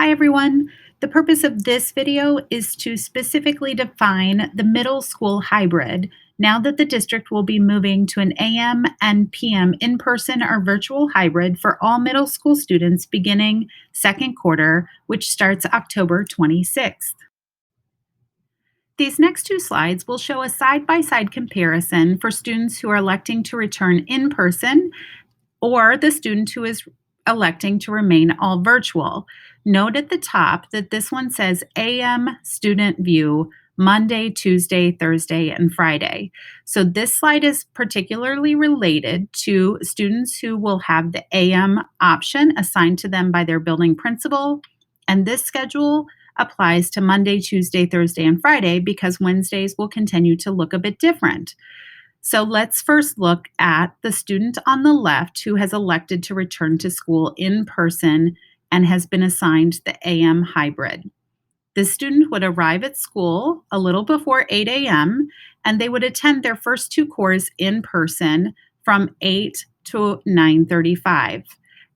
Hi everyone. The purpose of this video is to specifically define the middle school hybrid now that the district will be moving to an AM and PM in-person or virtual hybrid for all middle school students beginning second quarter, which starts October 26th. These next two slides will show a side-by-side comparison for students who are electing to return in person or the student who is electing to remain all virtual. Note at the top that this one says AM student view Monday, Tuesday, Thursday, and Friday. So this slide is particularly related to students who will have the AM option assigned to them by their building principal. And this schedule applies to Monday, Tuesday, Thursday, and Friday because Wednesdays will continue to look a bit different. So let's first look at the student on the left who has elected to return to school in person and has been assigned the AM hybrid. This student would arrive at school a little before 8 a.m. and they would attend their first two cores in person from 8 to 9:35.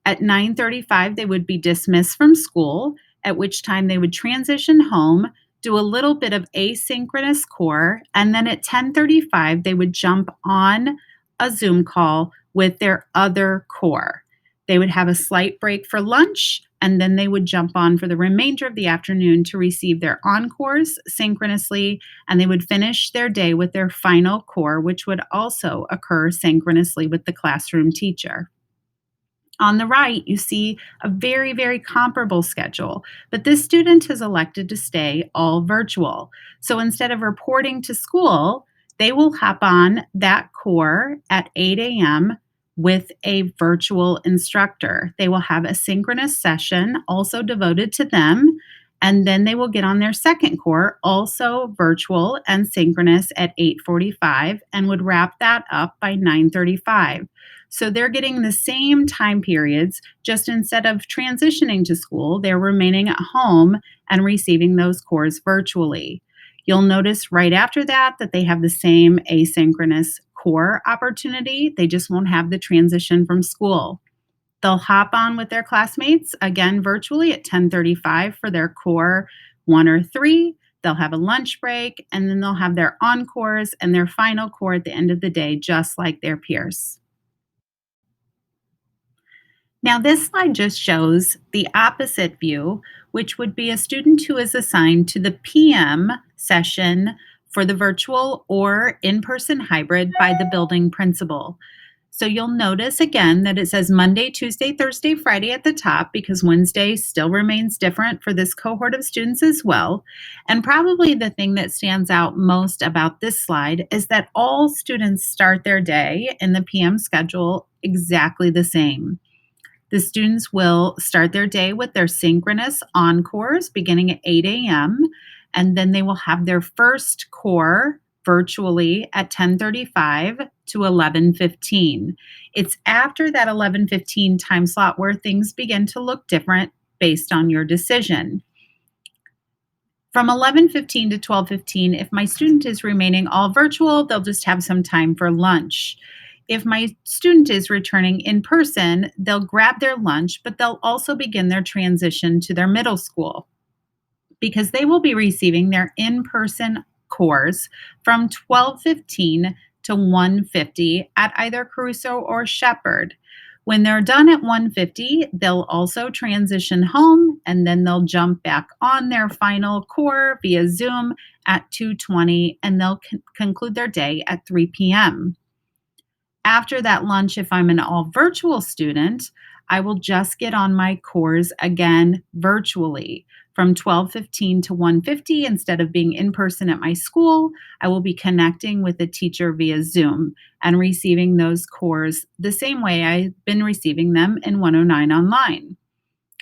At 9:35, they would be dismissed from school, at which time they would transition home, do a little bit of asynchronous core, and then at 10:35 they would jump on a Zoom call with their other core. They would have a slight break for lunch, and then they would jump on for the remainder of the afternoon to receive their encores synchronously, and they would finish their day with their final core, which would also occur synchronously with the classroom teacher. On the right, you see a very, very comparable schedule, but this student has elected to stay all virtual. So instead of reporting to school, they will hop on that core at 8 a.m. with a virtual instructor. They will have a synchronous session also devoted to them, and then they will get on their second core, also virtual and synchronous at 8:45, and would wrap that up by 9:35. So they're getting the same time periods, just instead of transitioning to school, they're remaining at home and receiving those cores virtually. You'll notice right after that that they have the same asynchronous core opportunity. They just won't have the transition from school. They'll hop on with their classmates again virtually at 10:35 for their core 1 or 3. They'll have a lunch break, and then they'll have their encores and their final core at the end of the day, just like their peers. Now, this slide just shows the opposite view, which would be a student who is assigned to the PM session for the virtual or in-person hybrid by the building principal. So you'll notice again that it says Monday, Tuesday, Thursday, Friday at the top because Wednesday still remains different for this cohort of students as well. And probably the thing that stands out most about this slide is that all students start their day in the PM schedule exactly the same. The students will start their day with their synchronous encores beginning at 8 a.m., and then they will have their first core virtually at 10:35 to 11:15. It's after that 11:15 time slot where things begin to look different based on your decision. From 11:15 to 12:15, if my student is remaining all virtual, they'll just have some time for lunch. If my student is returning in person, they'll grab their lunch, but they'll also begin their transition to their middle school because they will be receiving their in-person cores from 12:15 to 1:50 at either Caruso or Shepherd. When they're done at 1:50, they'll also transition home, and then they'll jump back on their final core via Zoom at 2:20, and they'll conclude their day at 3 p.m. After that lunch, if I'm an all virtual student, I will just get on my cores again virtually from 12:15 to 1:50. Instead of being in person at my school, I will be connecting with a teacher via Zoom and receiving those cores the same way I've been receiving them in 109 online.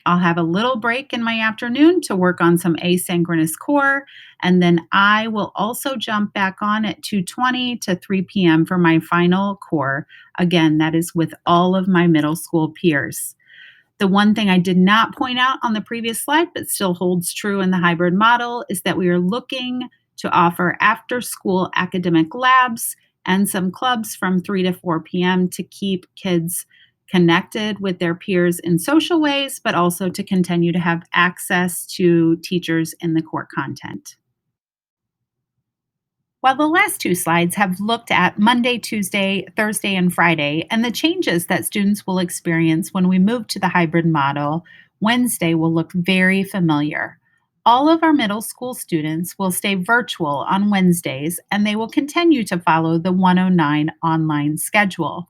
I'll have a little break in my afternoon to work on some asynchronous core, and then I will also jump back on at 2:20 to 3 p.m. for my final core. Again, that is with all of my middle school peers. The one thing I did not point out on the previous slide, but still holds true in the hybrid model, is that we are looking to offer after-school academic labs and some clubs from 3 to 4 p.m. to keep kids connected with their peers in social ways, but also to continue to have access to teachers in the core content. While the last two slides have looked at Monday, Tuesday, Thursday, and Friday, and the changes that students will experience when we move to the hybrid model, Wednesday will look very familiar. All of our middle school students will stay virtual on Wednesdays, and they will continue to follow the 109 online schedule.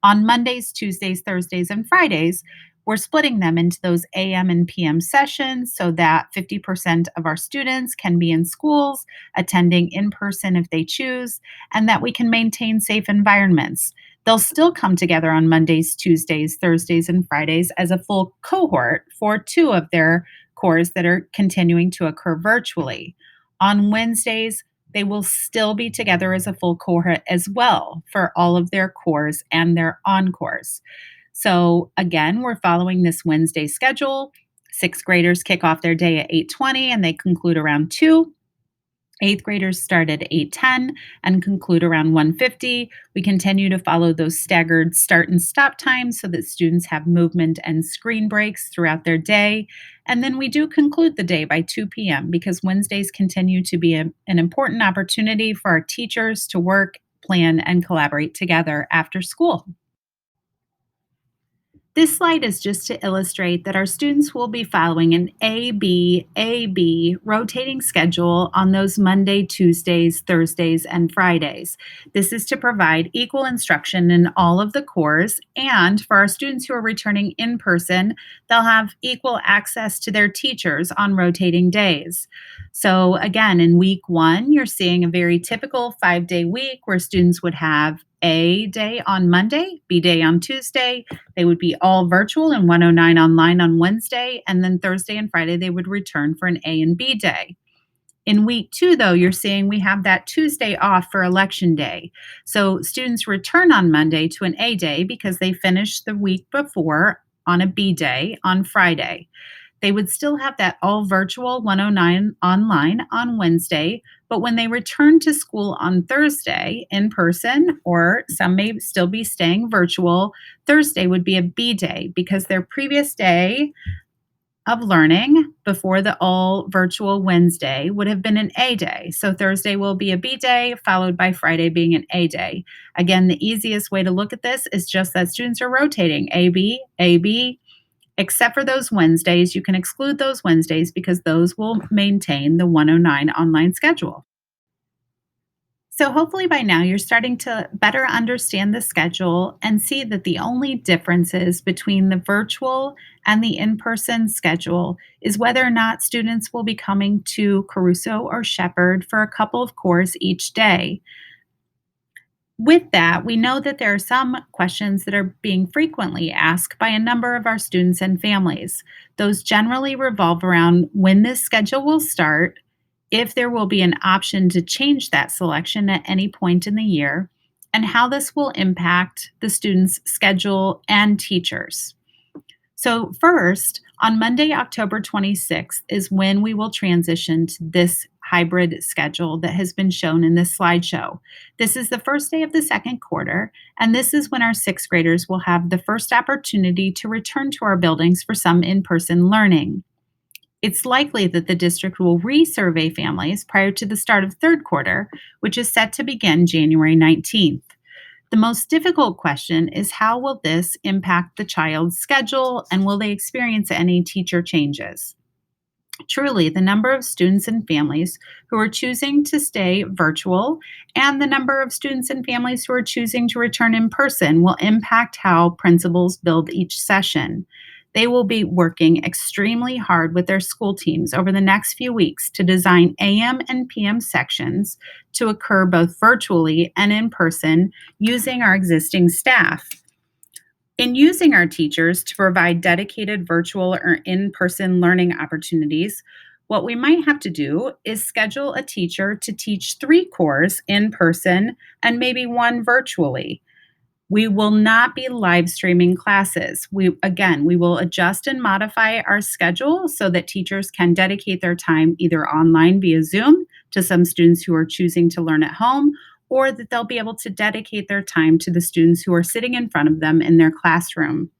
On Mondays, Tuesdays, Thursdays, and Fridays, we're splitting them into those AM and PM sessions so that 50% of our students can be in schools, attending in person if they choose, and that we can maintain safe environments. They'll still come together on Mondays, Tuesdays, Thursdays, and Fridays as a full cohort for two of their cores that are continuing to occur virtually. On Wednesdays, they will still be together as a full cohort as well for all of their cores and their encores. So again, we're following this Wednesday schedule. Sixth graders kick off their day at 8:20 and they conclude around 2. Eighth graders start at 8:10 and conclude around 1:50. We continue to follow those staggered start and stop times so that students have movement and screen breaks throughout their day. And then we do conclude the day by 2 p.m. because Wednesdays continue to be an important opportunity for our teachers to work, plan, and collaborate together after school. This slide is just to illustrate that our students will be following an A-B rotating schedule on those Monday, Tuesdays, Thursdays, and Fridays. This is to provide equal instruction in all of the cores, and for our students who are returning in person, they'll have equal access to their teachers on rotating days. So again, in week 1, you're seeing a very typical 5-day week where students would have A day on Monday, B day on Tuesday. They would be all virtual and 109 online on Wednesday, and then Thursday and Friday they would return for an A and B day. In week 2, though, you're seeing we have that Tuesday off for election day. So students return on Monday to an A day because they finished the week before on a B day on Friday. They would still have that all virtual 109 online on Wednesday, but when they return to school on Thursday in person, or some may still be staying virtual, Thursday would be a B day because their previous day of learning before the all virtual Wednesday would have been an A day. So Thursday will be a B day, followed by Friday being an A day. Again, the easiest way to look at this is just that students are rotating AB, AB, except for those Wednesdays. You can exclude those Wednesdays because those will maintain the 109 online schedule. So hopefully by now you're starting to better understand the schedule and see that the only differences between the virtual and the in-person schedule is whether or not students will be coming to Caruso or Shepherd for a couple of cores each day. With that, we know that there are some questions that are being frequently asked by a number of our students and families. Those generally revolve around when this schedule will start, if there will be an option to change that selection at any point in the year, and how this will impact the students' schedule and teachers. So, first, on Monday, October 26th, is when we will transition to this hybrid schedule that has been shown in this slideshow. This is the first day of the second quarter, and this is when our sixth graders will have the first opportunity to return to our buildings for some in person learning. It's likely that the district will resurvey families prior to the start of third quarter, which is set to begin January 19th. The most difficult question is how will this impact the child's schedule and will they experience any teacher changes? Truly, the number of students and families who are choosing to stay virtual and the number of students and families who are choosing to return in person will impact how principals build each session. They will be working extremely hard with their school teams over the next few weeks to design AM and PM sections to occur both virtually and in person using our existing staff. In using our teachers to provide dedicated virtual or in-person learning opportunities, what we might have to do is schedule a teacher to teach 3 cores in person and maybe 1 virtually. We will not be live streaming classes. We will adjust and modify our schedule so that teachers can dedicate their time either online via Zoom to some students who are choosing to learn at home, or that they'll be able to dedicate their time to the students who are sitting in front of them in their classroom.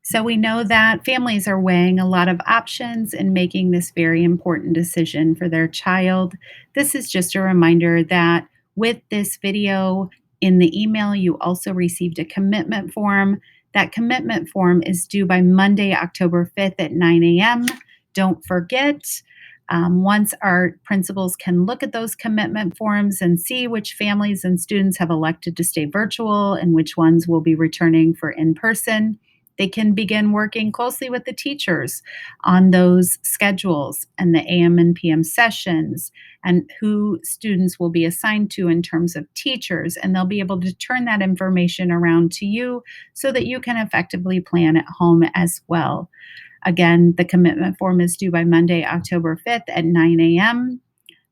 So we know that families are weighing a lot of options and making this very important decision for their child. This is just a reminder that with this video in the email, you also received a commitment form. That commitment form is due by Monday, October 5th at 9 a.m. Don't forget. Once our principals can look at those commitment forms and see which families and students have elected to stay virtual and which ones will be returning for in person, they can begin working closely with the teachers on those schedules and the AM and PM sessions and who students will be assigned to in terms of teachers. And they'll be able to turn that information around to you so that you can effectively plan at home as well. Again, the commitment form is due by Monday, October 5th at 9 a.m.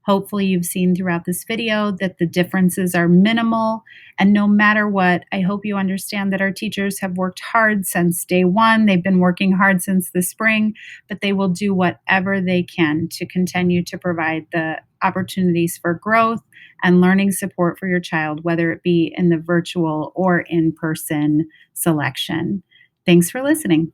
Hopefully, you've seen throughout this video that the differences are minimal. And no matter what, I hope you understand that our teachers have worked hard since day one. They've been working hard since the spring, but they will do whatever they can to continue to provide the opportunities for growth and learning support for your child, whether it be in the virtual or in person selection. Thanks for listening.